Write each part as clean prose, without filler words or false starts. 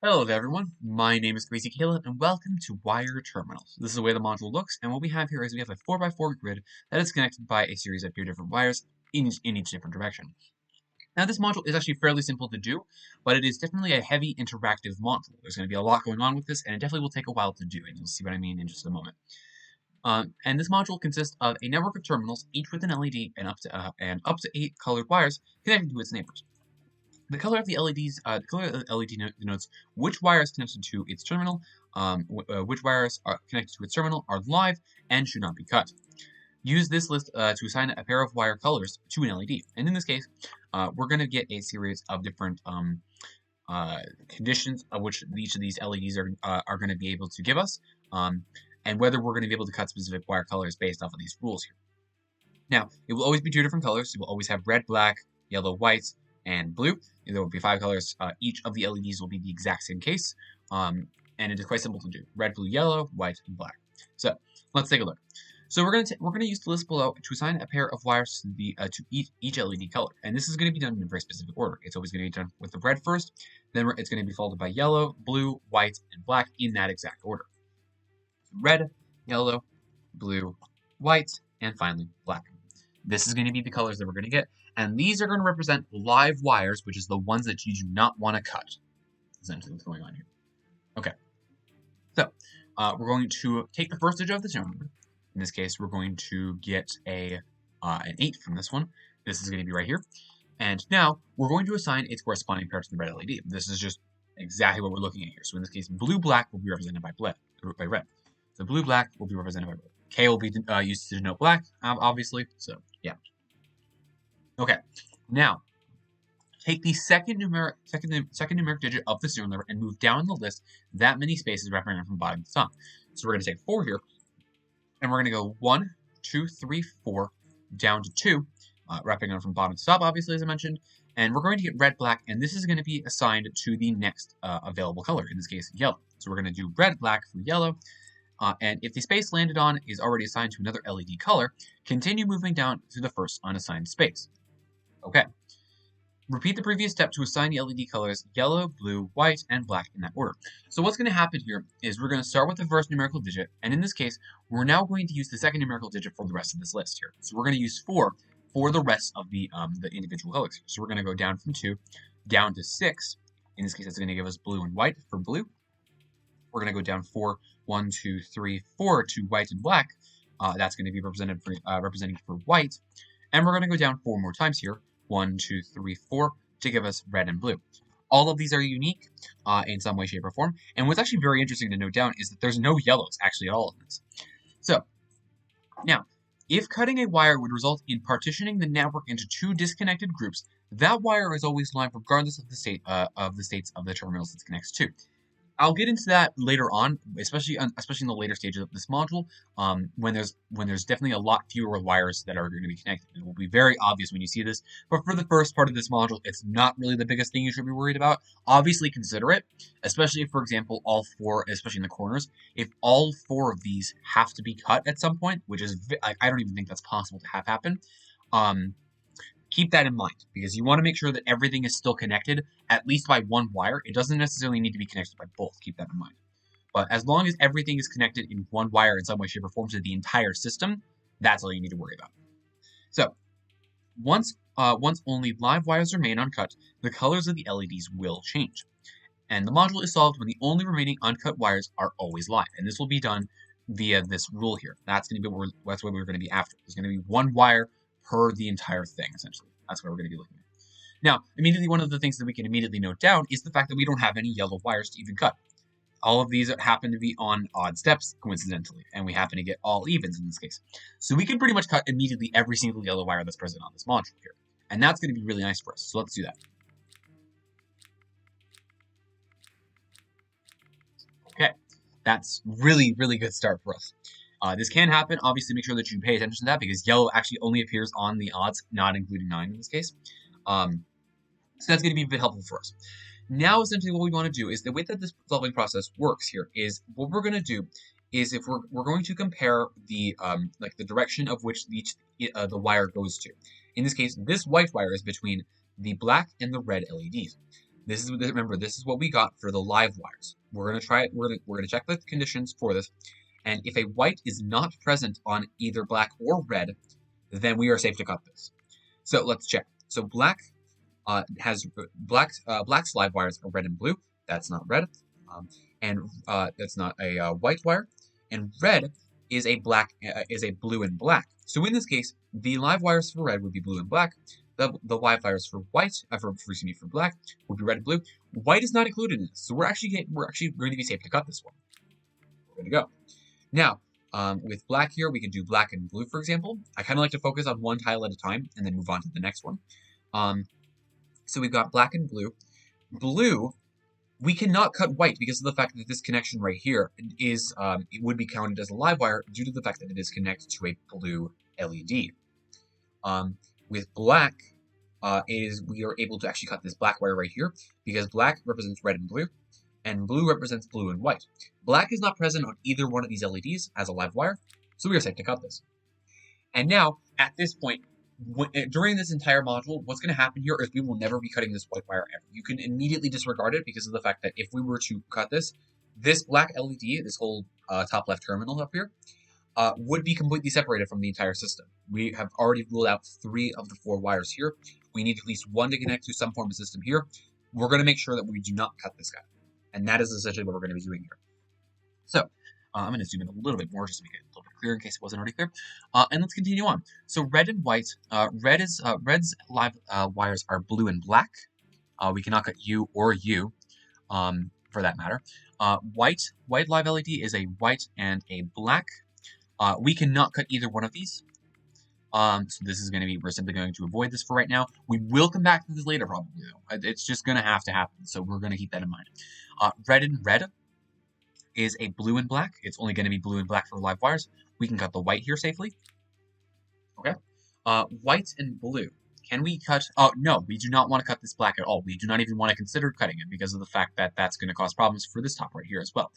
Hello there everyone, my name is Crazy Caleb and welcome to Wire Terminals. This is the way the module looks, and what we have here is we have a 4x4 grid that is connected by a series of 2 different wires in each different direction. Now this module is actually fairly simple to do, but it is definitely a heavy interactive module. There's going to be a lot going on with this, and it definitely will take a while to do, and you'll see what I mean in just a moment. And this module consists of a network of terminals, each with an LED and up to 8 colored wires connected to its neighbors. The color of the LEDs, the color of the LED denotes which wire is connected to its terminal, which wires are connected to its terminal are live and should not be cut. Use this list to assign a pair of wire colors to an LED. And in this case, we're going to get a series of different conditions of which each of these LEDs are going to be able to give us, and whether we're going to be able to cut specific wire colors based off of these rules here. Now, it will always be 2 different colors. So we'll always have red, black, yellow, white, and blue. There will be 5 colors. Each of the LEDs will be the exact same case, and it is quite simple to do: red, blue, yellow, white, and black. So let's take a look. So we're gonna use the list below to assign a pair of wires to each LED color, and this is going to be done in a very specific order. It's always going to be done with the red first, then it's going to be followed by yellow, blue, white, and black in that exact order. Red, yellow, blue, white, and finally black. This is going to be the colors that we're going to get, and these are going to represent live wires, which is the ones that you do not want to cut. Essentially what's going on here. Okay, so we're going to take the first digit of the serial number. In this case, we're going to get an 8 from this one. This is going to be right here. And now we're going to assign its corresponding pair to the red LED. This is just exactly what we're looking at here. So in this case, blue-black will be represented by red. So blue-black will be represented by red. K will be used to denote black, obviously. So yeah. Okay. Now, take the second numeric digit of the serial number and move down the list that many spaces wrapping around from bottom to top. So we're going to take 4 here, and we're going to go 1, 2, 3, 4 down to 2, wrapping around from bottom to top, obviously, as I mentioned. And we're going to get red, black, and this is going to be assigned to the next available color, in this case, yellow. So we're going to do red, black for yellow. And if the space landed on is already assigned to another LED color, continue moving down to the first unassigned space. Okay. Repeat the previous step to assign the LED colors yellow, blue, white, and black in that order. So what's going to happen here is we're going to start with the first numerical digit, and in this case, we're now going to use the second numerical digit for the rest of this list here. So we're going to use 4 for the rest of the individual colors. So we're going to go down from 2 down to 6. In this case, that's going to give us blue and white for blue. We're going to go down 4, 1, 2, 3, 4 to white and black. That's going to be representing for white. And we're going to go down 4 more times here. 1, 2, 3, 4 to give us red and blue. All of these are unique in some way, shape, or form. And what's actually very interesting to note down is that there's no yellows actually at all in this. So now, if cutting a wire would result in partitioning the network into 2 disconnected groups, that wire is always live regardless of the states of the terminals it connects to. I'll get into that later on, especially in the later stages of this module, when there's definitely a lot fewer wires that are going to be connected. It will be very obvious when you see this, but for the first part of this module, it's not really the biggest thing you should be worried about. Obviously consider it, especially if, for example, all 4, especially in the corners, if all 4 of these have to be cut at some point, which is, I don't even think that's possible to have happen, keep that in mind, because you want to make sure that everything is still connected, at least by 1 wire. It doesn't necessarily need to be connected by both. Keep that in mind. But as long as everything is connected in 1 wire in some way, shape, or form to the entire system, that's all you need to worry about. So, once only live wires remain uncut, the colors of the LEDs will change. And the module is solved when the only remaining uncut wires are always live. And this will be done via this rule here. That's going to be what we're going to be after. There's going to be 1 wire per the entire thing, essentially. That's what we're going to be looking at. Now, immediately, one of the things that we can immediately note down is the fact that we don't have any yellow wires to even cut. All of these happen to be on odd steps, coincidentally, and we happen to get all evens in this case. So we can pretty much cut immediately every single yellow wire that's present on this module here. And that's going to be really nice for us, so let's do that. Okay, that's really, really good start for us. This can happen. Obviously, make sure that you pay attention to that because yellow actually only appears on the odds, not including 9 in this case. So that's going to be a bit helpful for us. Now, essentially, what we want to do is the way that this solving process works here is what we're going to do is if we're going to compare the the direction of which the wire goes to. In this case, this white wire is between the black and the red LEDs. Remember, this is what we got for the live wires. We're gonna try it. We're gonna check the conditions for this, and if a white is not present on either black or red, then we are safe to cut this. So let's check. So black has black's live wires are red and blue. That's not red, and that's not a white wire. And red is a blue and black. So in this case, the live wires for red would be blue and black. The live wires for white, for black, would be red and blue. White is not included in this, so we're actually going to be safe to cut this one. We're going to go. Now, with black here, we can do black and blue, for example. I kind of like to focus on one tile at a time and then move on to the next one. So we've got black and blue. Blue, we cannot cut white because of the fact that this connection right here is it would be counted as a live wire due to the fact that it is connected to a blue LED. With black, we are able to actually cut this black wire right here because black represents red and blue, and blue represents blue and white. Black is not present on either one of these LEDs as a live wire, so we are safe to cut this. And now, at this point, during this entire module, what's going to happen here is we will never be cutting this white wire ever. You can immediately disregard it because of the fact that if we were to cut this black LED, this whole top left terminal up here, would be completely separated from the entire system. We have already ruled out 3 of the 4 wires here. We need at least 1 to connect to some form of system here. We're going to make sure that we do not cut this guy. And that is essentially what we're going to be doing here. So, I'm going to zoom in a little bit more just to make it a little bit clearer in case it wasn't already clear. And let's continue on. So red and white. Red's live wires are blue and black. We cannot cut U or U, for that matter. White live LED is a white and a black. We cannot cut either one of these. So this is going to be, we're simply going to avoid this for right now. We will come back to this later probably though. It's just going to have to happen. So we're going to keep that in mind. Red and red is a blue and black. It's only going to be blue and black for live wires. We can cut the white here safely. Okay. White and blue. Can we cut? Oh, no, we do not want to cut this black at all. We do not even want to consider cutting it because of the fact that that's going to cause problems for this top right here as well.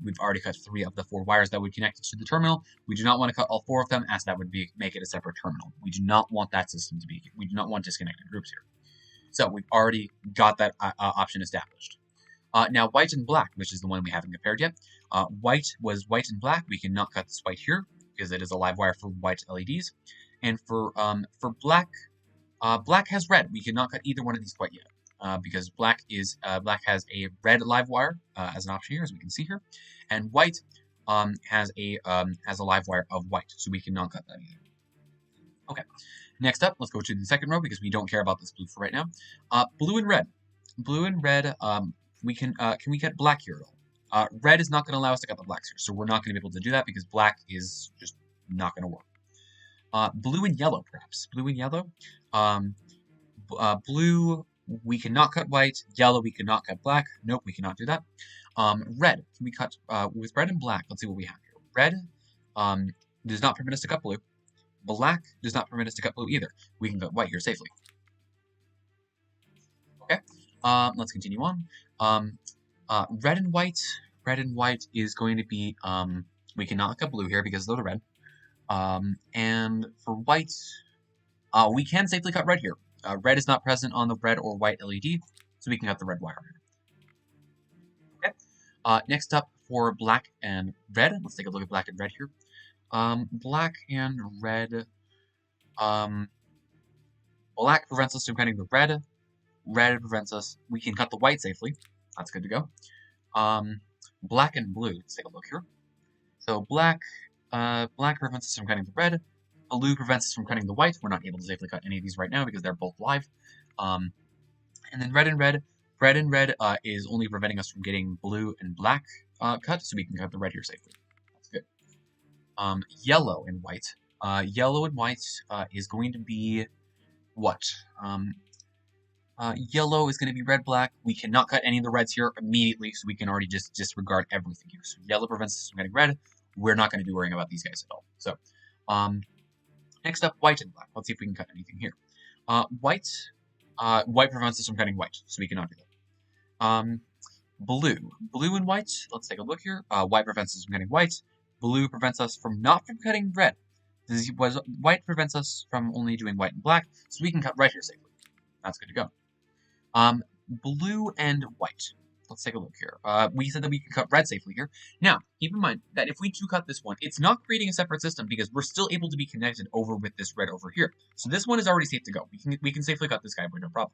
We've already cut 3 of the 4 wires that would connect it to the terminal. We do not want to cut all 4 of them as that would make it a separate terminal. We do not want that system to be, we do not want disconnected groups here. So we've already got that option established. Now white and black, which is the one we haven't compared yet. White was white and black. We cannot cut this white here because it is a live wire for white LEDs. And for black, black has red. We cannot cut either one of these quite yet because black has a red live wire as an option here, as we can see here, and white has a live wire of white, so we cannot cut that either. Okay, next up, let's go to the second row because we don't care about this blue for right now. Blue and red. Blue and red. Can we cut black here at all? Red is not going to allow us to cut the blacks here, so we're not going to be able to do that because black is just not going to work. Blue and yellow, perhaps. Blue and yellow. Blue, we cannot cut white. Yellow, we cannot cut black. Nope, we cannot do that. Red, can we cut with red and black? Let's see what we have here. Red does not permit us to cut blue. Black does not permit us to cut blue either. We can cut white here safely. Okay, let's continue on. Red and white. Red and white is going to be, we cannot cut blue here because of the red. And for white, we can safely cut red here. Red is not present on the red or white LED, so we can cut the red wire here. Okay. Next up for black and red, let's take a look at black and red here. Black and red, black prevents us from cutting the red. Red prevents us, we can cut the white safely. That's good to go. Black and blue, let's take a look here. So black prevents us from cutting the red. Blue prevents us from cutting the white. We're not able to safely cut any of these right now because they're both live. And then red and red. Red and red is only preventing us from getting blue and black cut, so we can cut the red here safely. That's good. Yellow and white. Yellow and white is going to be what? Yellow is going to be red, black. We cannot cut any of the reds here immediately, so we can already just disregard everything here. So yellow prevents us from getting red. We're not going to be worrying about these guys at all. So, next up, white and black. Let's see if we can cut anything here. White prevents us from cutting white, so we cannot do that. Blue and white. Let's take a look here. White prevents us from cutting white. Blue prevents us from cutting red. White prevents us from only doing white and black, so we can cut red here safely. That's good to go. blue and white. Let's take a look here. We said that we could cut red safely here. Now, keep in mind that if we do cut this one, it's not creating a separate system because we're still able to be connected over with this red over here. So this one is already safe to go. We can safely cut this guy with no problem.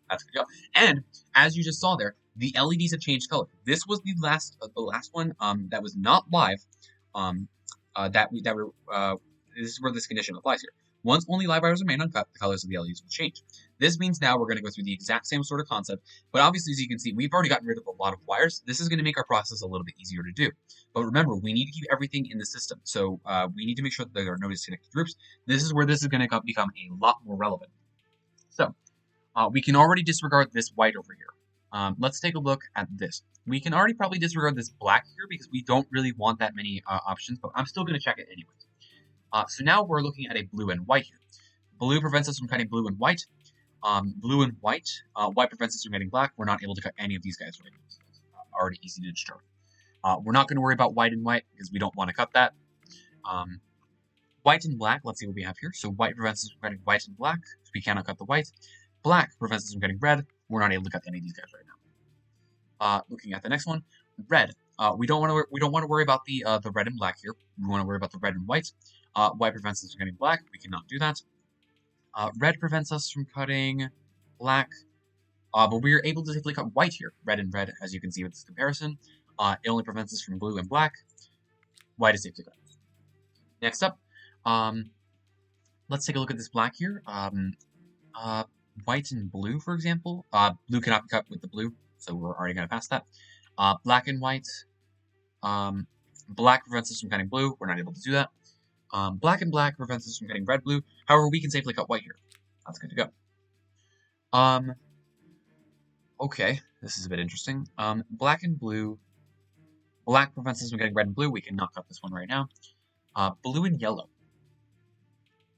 That's good to go. And as you just saw there, the LEDs have changed color. This was the last one that was not live. This is where this condition applies here. Once only live wires remain uncut, the colors of the LEDs will change. This means now we're going to go through the exact same sort of concept, but obviously, as you can see, we've already gotten rid of a lot of wires. This is going to make our process a little bit easier to do. But remember, we need to keep everything in the system, so we need to make sure that there are no disconnected groups. This is where this is going to become a lot more relevant. So, we can already disregard this white over here. Let's take a look at this. We can already probably disregard this black here because we don't really want that many options, but I'm still going to check it anyways. So now we're looking at a blue and white here. Blue prevents us from cutting blue and white. Blue and white. White prevents us from getting black. We're not able to cut any of these guys right now. So it's already easy to destroy. We're not going to worry about white and white because we don't want to cut that. White and black. Let's see what we have here. So white prevents us from cutting white and black. So we cannot cut the white. Black prevents us from getting red. We're not able to cut any of these guys right now. Looking at the next one, red. We don't want to worry about the red and black here. We want to worry about the red and white. White prevents us from cutting black. We cannot do that. Red prevents us from cutting black. But we are able to safely cut white here. Red and red, as you can see with this comparison. It only prevents us from blue and black. White is safe to cut. Next up, let's take a look at this black here. White and blue, for example. Blue cannot be cut with the blue, so we're already going to pass that. Black and white. Black prevents us from cutting blue. We're not able to do that. Black and black prevents us from cutting red, blue. However, we can safely cut white here. That's good to go. Okay, this is a bit interesting. Black and blue. Black prevents us from getting red and blue. We cannot cut this one right now. Blue and yellow.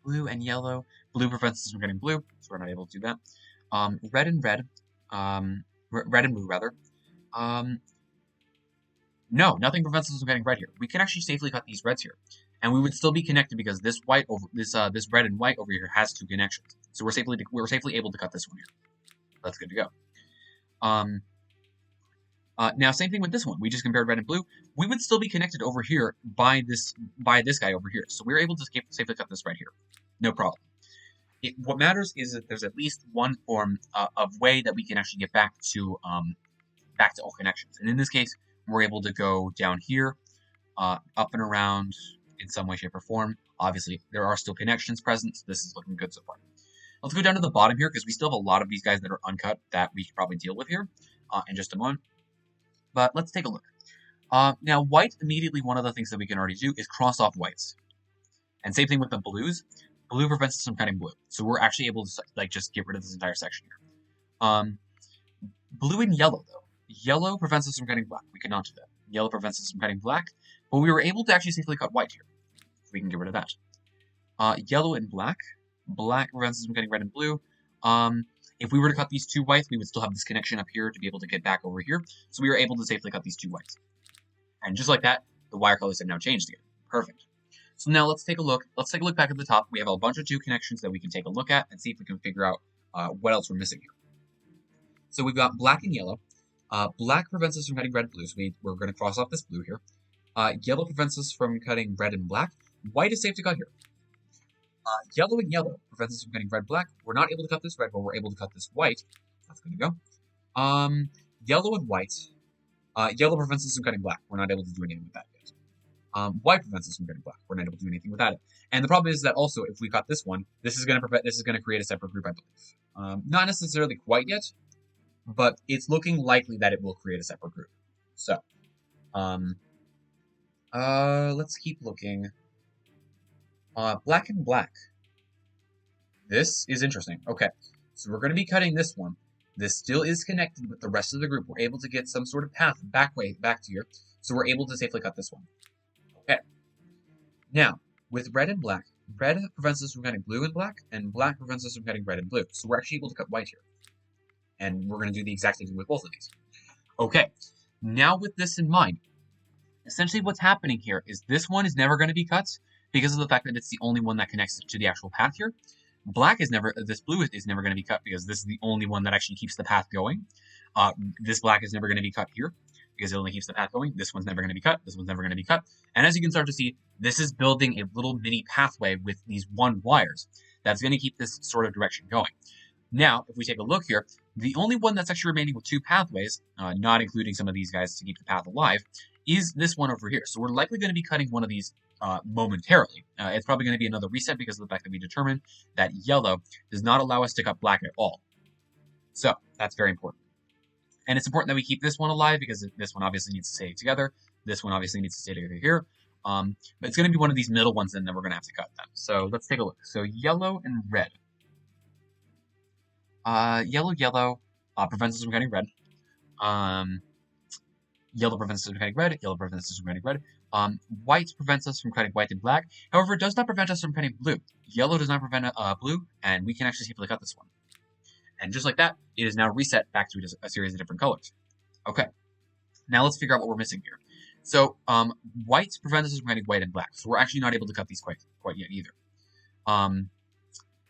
Blue and yellow. Blue prevents us from getting blue, so we're not able to do that. Red and red. Red and blue, rather. No, nothing prevents us from getting red here. We can actually safely cut these reds here. And we would still be connected because this white over this red and white over here has two connections. So we're safely able to cut this one here. That's good to go. Now same thing with this one. We just compared red and blue. We would still be connected over here by this guy over here. So we're able to safely cut this right here. No problem. What matters is that there's at least one form of way that we can actually get back to all connections. And in this case, we're able to go down here, up and around in some way, shape, or form. Obviously, there are still connections present, so this is looking good so far. Let's go down to the bottom here, because we still have a lot of these guys that are uncut that we could probably deal with here in just a moment. But let's take a look. Now, white, immediately one of the things that we can already do is cross off whites. And same thing with the blues. Blue prevents us from cutting blue. So we're actually able to just get rid of this entire section here. Blue and yellow, though. Yellow prevents us from cutting black. We cannot do that. Yellow prevents us from cutting black. But we were able to actually safely cut white here. So we can get rid of that. Yellow and black. Black prevents us from cutting red and blue. If we were to cut these two whites, we would still have this connection up here to be able to get back over here. So we were able to safely cut these two whites. And just like that, the wire colors have now changed again. Perfect. So now let's take a look. Let's take a look back at the top. We have a bunch of two connections that we can take a look at and see if we can figure out what else we're missing here. So we've got black and yellow. Black prevents us from cutting red and blue, so we're going to cross off this blue here. Yellow prevents us from cutting red and black. White is safe to cut here. Yellow and yellow prevents us from cutting red, black. We're not able to cut this red, but we're able to cut this white. That's good to go. Yellow and white. Yellow prevents us from cutting black. We're not able to do anything with that yet. White prevents us from cutting black. We're not able to do anything without it. And the problem is that also, if we cut this one, this is going to create a separate group, I believe. Not necessarily quite yet, but it's looking likely that it will create a separate group. So, let's keep looking. Black and black. This is interesting. Okay, so we're going to be cutting this one. This still is connected with the rest of the group. We're able to get some sort of path back to here, so we're able to safely cut this one. Okay. Now, with red and black, red prevents us from cutting blue and black, and black prevents us from cutting red and blue. So we're actually able to cut white here. And we're going to do the exact same thing with both of these. Okay, now with this in mind, essentially what's happening here is this one is never going to be cut because of the fact that it's the only one that connects to the actual path here. This blue is never going to be cut because this is the only one that actually keeps the path going. This black is never going to be cut here because it only keeps the path going. This one's never going to be cut. This one's never going to be cut. And as you can start to see, this is building a little mini pathway with these 1 wires that's going to keep this sort of direction going. Now, if we take a look here, the only one that's actually remaining with 2 pathways, not including some of these guys to keep the path alive, is this one over here. So we're likely going to be cutting one of these momentarily. It's probably going to be another reset because of the fact that we determined that yellow does not allow us to cut black at all. So that's very important. And it's important that we keep this one alive because this one obviously needs to stay together. This one obviously needs to stay together here. But it's going to be one of these middle ones then that we're going to have to cut them. So let's take a look. So yellow and red. Yellow prevents us from cutting red. Yellow prevents us from cutting red. Yellow prevents us from cutting red. White prevents us from cutting white and black. However, it does not prevent us from cutting blue. Yellow does not prevent blue, and we can actually safely cut this one. And just like that, it is now reset back to a series of different colors. Okay, now let's figure out what we're missing here. So, white prevents us from cutting white and black, so we're actually not able to cut these quite yet either.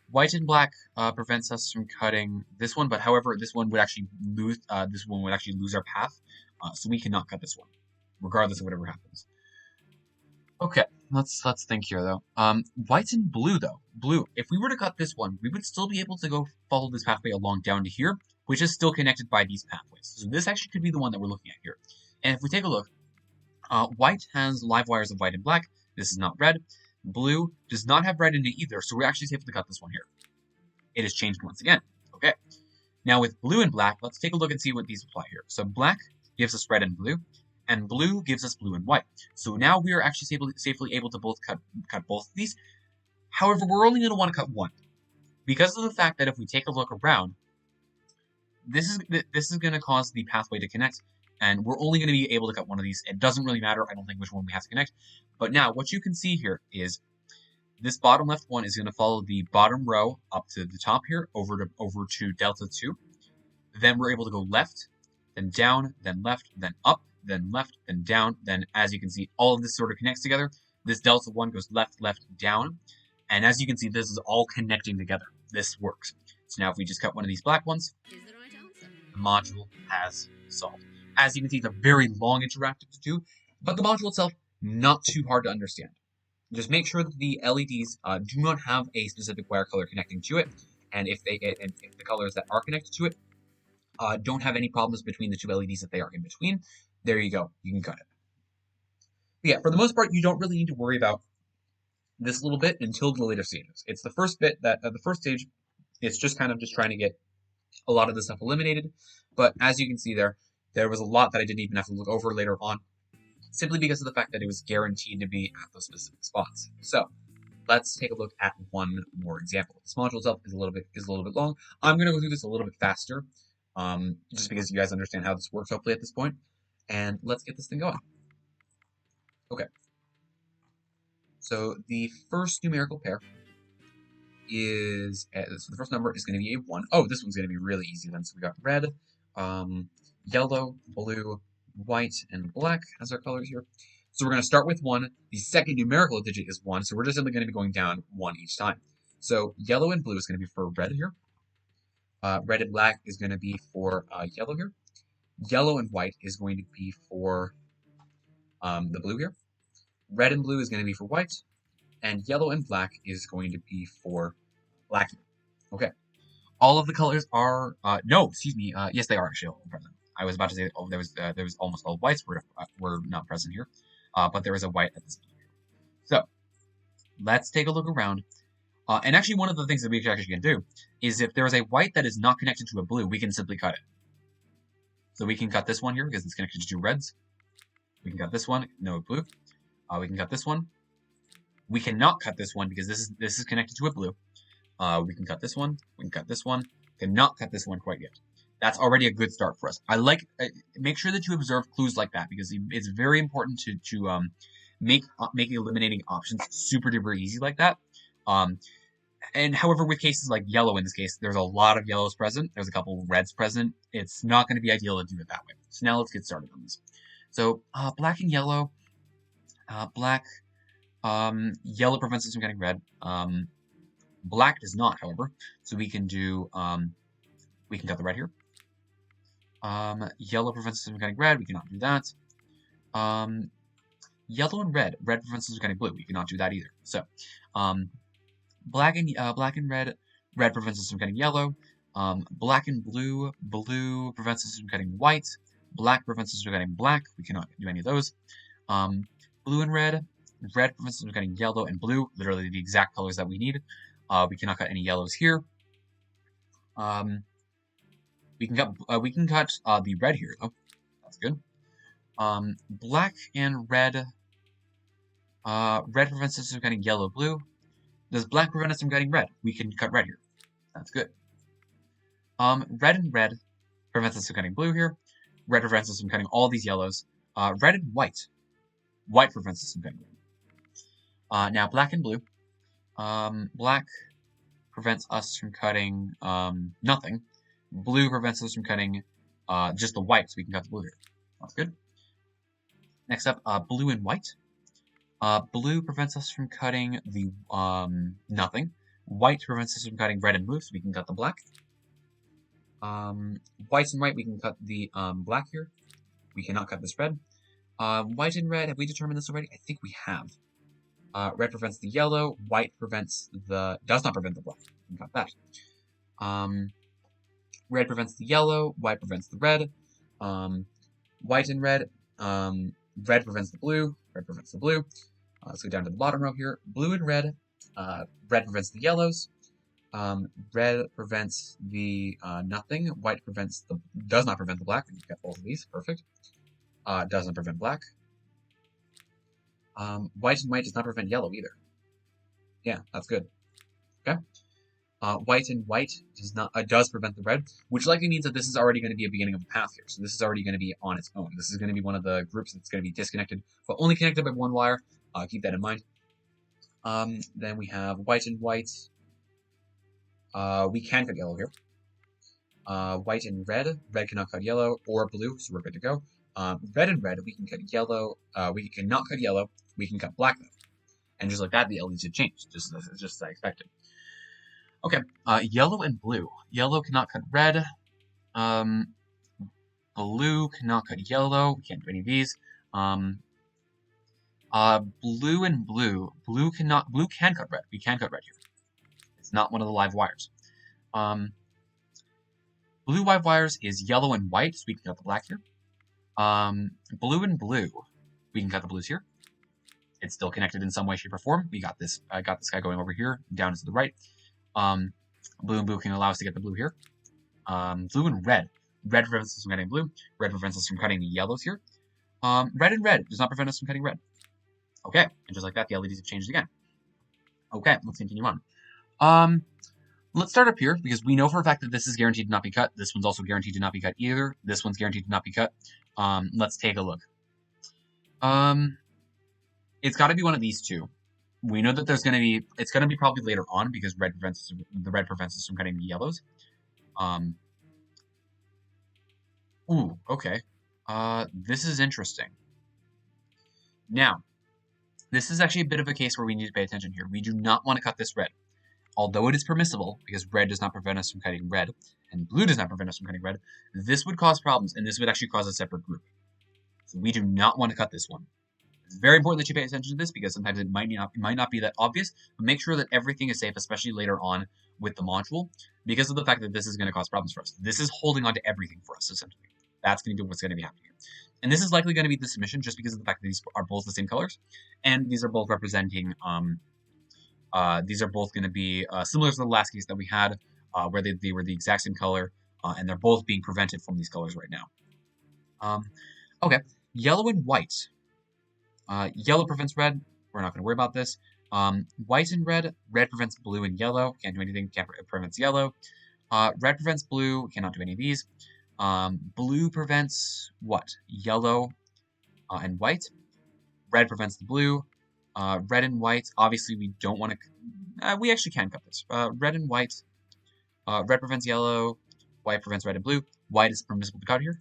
White and black prevents us from cutting this one, but however, this one would actually lose. This one would actually lose our path, so we cannot cut this one, regardless of whatever happens. Okay, let's think here though. White and blue though. Blue. If we were to cut this one, we would still be able to go follow this pathway along down to here, which is still connected by these pathways. So this actually could be the one that we're looking at here. And if we take a look, white has live wires of white and black. This is not red. Blue does not have red in it either, so we're actually able to cut this one here. It has changed once again. Okay. Now with blue and black, let's take a look and see what these apply here. So black gives us red and blue gives us blue and white. So now we are actually safely able to both cut both of these. However, we're only going to want to cut one. Because of the fact that if we take a look around, this is going to cause the pathway to connect, and we're only going to be able to cut one of these. It doesn't really matter, I don't think, which one we have to connect. But now, what you can see here is this bottom left one is going to follow the bottom row up to the top here, over to delta 2. Then we're able to go left, then down, then left, then up, then left, then down. Then, as you can see, all of this sort of connects together. This delta 1 goes left, left, down. And as you can see, this is all connecting together. This works. So now if we just cut one of these black ones, the module has solved. As you can see, it's a very long interactive to do, but the module itself, not too hard to understand. Just make sure that the LEDs do not have a specific wire color connecting to it, and if the colors that are connected to it don't have any problems between the 2 LEDs that they are in between, there you go, you can cut it. But yeah, for the most part, you don't really need to worry about this little bit until the later stages. It's the first bit that the first stage, it's just kind of just trying to get a lot of this stuff eliminated. But as you can see there was a lot that I didn't even have to look over later on, simply because of the fact that it was guaranteed to be at those specific spots. So let's take a look at one more example. This module itself is a little bit long. I'm going to go through this a little bit faster, just because you guys understand how this works hopefully at this point. And let's get this thing going. Okay. So the first numerical pair is, so the first number is going to be a 1. Oh, this one's going to be really easy then. So we got red, yellow, blue, white, and black as our colors here. So we're going to start with 1. The second numerical digit is 1, so we're just simply going to be going down 1 each time. So yellow and blue is going to be for red here. Red and black is going to be for yellow here. Yellow and white is going to be for the blue here. Red and blue is going to be for white. And yellow and black is going to be for black here. Okay. All of the colors are, no, excuse me, yes, they are actually all present. I was about to say, oh, there was almost all whites were not present here, but there is a white at this point. So, let's take a look around. And actually, one of the things that we actually can do is if there is a white that is not connected to a blue, we can simply cut it. So we can cut this one here because it's connected to 2 reds. We can cut this one, no blue. We can cut this one. We cannot cut this one because this is connected to a blue. We can cut this one. We can cut this one. Cannot cut this one quite yet. That's already a good start for us. I like make sure that you observe clues like that because it's very important to make eliminating options super duper easy like that. And however, with cases like yellow in this case, there's a lot of yellows present. There's a couple of reds present. It's not going to be ideal to do it that way. So now let's get started on this. So black and yellow. Black. Yellow prevents us from getting red. Black does not, however. So we can do, we can cut the red here. Yellow prevents us from cutting red. We cannot do that. Yellow and red. Red prevents us from cutting blue. We cannot do that either. So, black and red. Red prevents us from cutting yellow. Black and blue. Blue prevents us from cutting white. Black prevents us from cutting black. We cannot do any of those. Blue and red. Red prevents us from cutting yellow and blue. Literally the exact colors that we need. We cannot cut any yellows here. We can cut the red here though. That's good. Black and red. Red prevents us from cutting yellow, blue. Does black prevent us from cutting red? We can cut red here. That's good. Red and red prevents us from cutting blue here. Red prevents us from cutting all these yellows. Red and white. White prevents us from cutting blue. Now black and blue. Black prevents us from cutting nothing. Blue prevents us from cutting just the white, so we can cut the blue here. That's good. Next up, blue and white. Blue prevents us from cutting the nothing. White prevents us from cutting red and blue, so we can cut the black. White and white, we can cut the black here. We cannot cut this red. White and red, have we determined this already? I think we have. Red prevents the yellow. White does not prevent the black. We can cut that. Red prevents the yellow. White prevents the red. White and red. Red prevents the blue. Red prevents the blue. Let's go down to the bottom row here. Blue and red. Red prevents the yellows. Red prevents the nothing. White does not prevent the black. We got both of these. Perfect. Doesn't prevent black. White and white does not prevent yellow either. Yeah, that's good. Okay. White and white does prevent the red, which likely means that this is already going to be a beginning of a path here. So this is already going to be on its own. This is going to be one of the groups that's going to be disconnected, but only connected by one wire. Keep that in mind. Then we have white and white. We can cut yellow here. White and red. Red cannot cut yellow or blue, so we're good to go. Red and red, we can cut yellow. We cannot cut yellow. We can cut black though. And just like that, the LEDs should change, just as I expected. Okay, yellow and blue. Yellow cannot cut red. Blue cannot cut yellow. We can't do any of these. Blue and blue. Blue can cut red. We can cut red here. It's not one of the live wires. Blue live wires is yellow and white, so we can cut the black here. Blue and blue. We can cut the blues here. It's still connected in some way, shape, or form. I got this guy going over here, down to the right. Blue and blue can allow us to get the blue here. Blue and red. Red prevents us from cutting blue. Red prevents us from cutting the yellows here. Red and red does not prevent us from cutting red. Okay, and just like that, the LEDs have changed again. Okay, let's continue on. Let's start up here, because we know for a fact that this is guaranteed to not be cut. This one's also guaranteed to not be cut either. This one's guaranteed to not be cut. Let's take a look. It's got to be one of these two. We know that it's going to be probably later on, because the red prevents us from cutting the yellows. Ooh, okay. This is interesting. Now, this is actually a bit of a case where we need to pay attention here. We do not want to cut this red. Although it is permissible, because red does not prevent us from cutting red, and blue does not prevent us from cutting red, this would cause problems, and this would actually cause a separate group. So we do not want to cut this one. It's very important that you pay attention to this, because sometimes it might not be that obvious, but make sure that everything is safe, especially later on with the module, because of the fact that this is going to cause problems for us. This is holding on to everything for us, essentially. That's going to be what's going to be happening here. And this is likely going to be the submission, just because of the fact that these are both the same colors, and these are both representing... these are both going to be similar to the last case that we had, where they were the exact same color, and they're both being prevented from these colors right now. Okay, yellow and white. Yellow prevents red. We're not going to worry about this. White and red. Red prevents blue and yellow. Can't do anything. Prevents yellow. Red prevents blue. Cannot do any of these. Blue prevents what? Yellow and white. Red prevents the blue. Red and white, obviously we don't want to, we actually can cut this. Red and white, red prevents yellow, white prevents red and blue. White is permissible to cut here.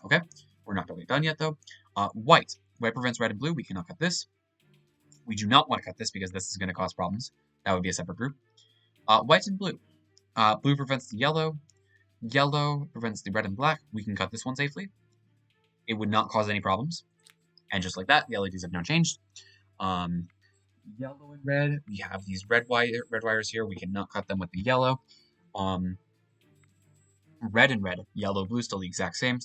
Okay, we're not totally done yet though. White prevents red and blue, we cannot cut this. We do not want to cut this because this is going to cause problems. That would be a separate group. White and blue. Blue prevents the yellow. Yellow prevents the red and black. We can cut this one safely. It would not cause any problems. And just like that, the LEDs have now changed. Um, Yellow and red, we have these red wires here. We cannot cut them with the yellow. Red and red, yellow, blue, still the exact same,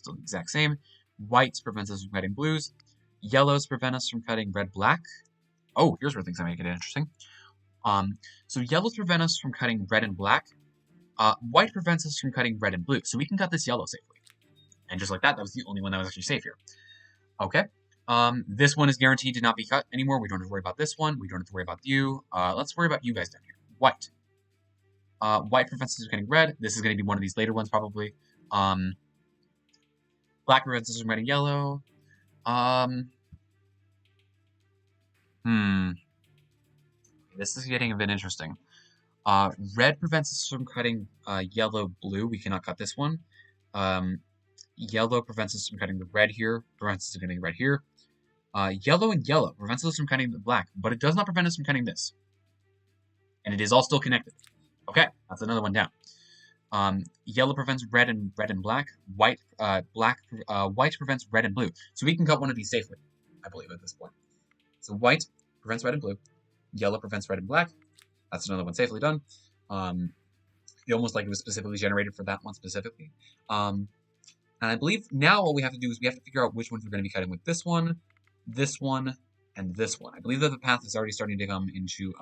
Whites prevents us from cutting blues. Yellows prevent us from cutting red, black. Oh, here's where things might get interesting. So yellows prevent us from cutting red and black. White prevents us from cutting red and blue. So we can cut this yellow safely. And just like that, that was the only one that was actually safe here. Okay. This one is guaranteed to not be cut anymore. We don't have to worry about this one. We don't have to worry about you. Let's worry about you guys down here. White. White prevents us from cutting red. This is going to be one of these later ones, probably. Black prevents us from cutting yellow. This is getting a bit interesting. Red prevents us from cutting yellow, blue. We cannot cut this one. Yellow prevents us from cutting the red here. Prevents us from cutting red here. Yellow and yellow prevents us from cutting the black, but it does not prevent us from cutting this. And it is all still connected. Okay, that's another one down. Yellow prevents red and black. White prevents red and blue. So we can cut one of these safely, I believe, at this point. So white prevents red and blue. Yellow prevents red and black. That's another one safely done. Almost like it was specifically generated for that one specifically. And I believe now all we have to do is we have to figure out which ones we're going to be cutting with this one, and this one. I believe that the path is already starting to come into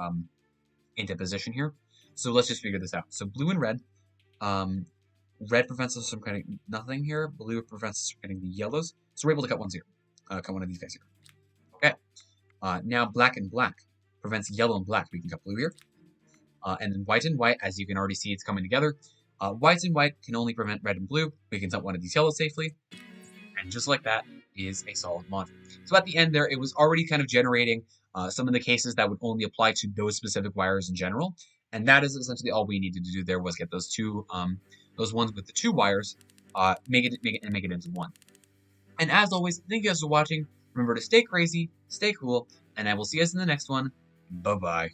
position here. So let's just figure this out. So blue and red. Red prevents us from cutting nothing here. Blue prevents us from cutting the yellows. So we're able to cut ones here. Cut one of these guys here. Okay. Now black and black prevents yellow and black. We can cut blue here. And then white and white, as you can already see, it's coming together. White and white can only prevent red and blue. We can cut one of these yellows safely. And just like that is a solid module. So at the end there, it was already kind of generating some of the cases that would only apply to those specific wires in general. And that is essentially all we needed to do there was get those those ones with the two wires, make it into one. And as always, thank you guys for watching. Remember to stay crazy, stay cool, and I will see you guys in the next one. Bye-bye.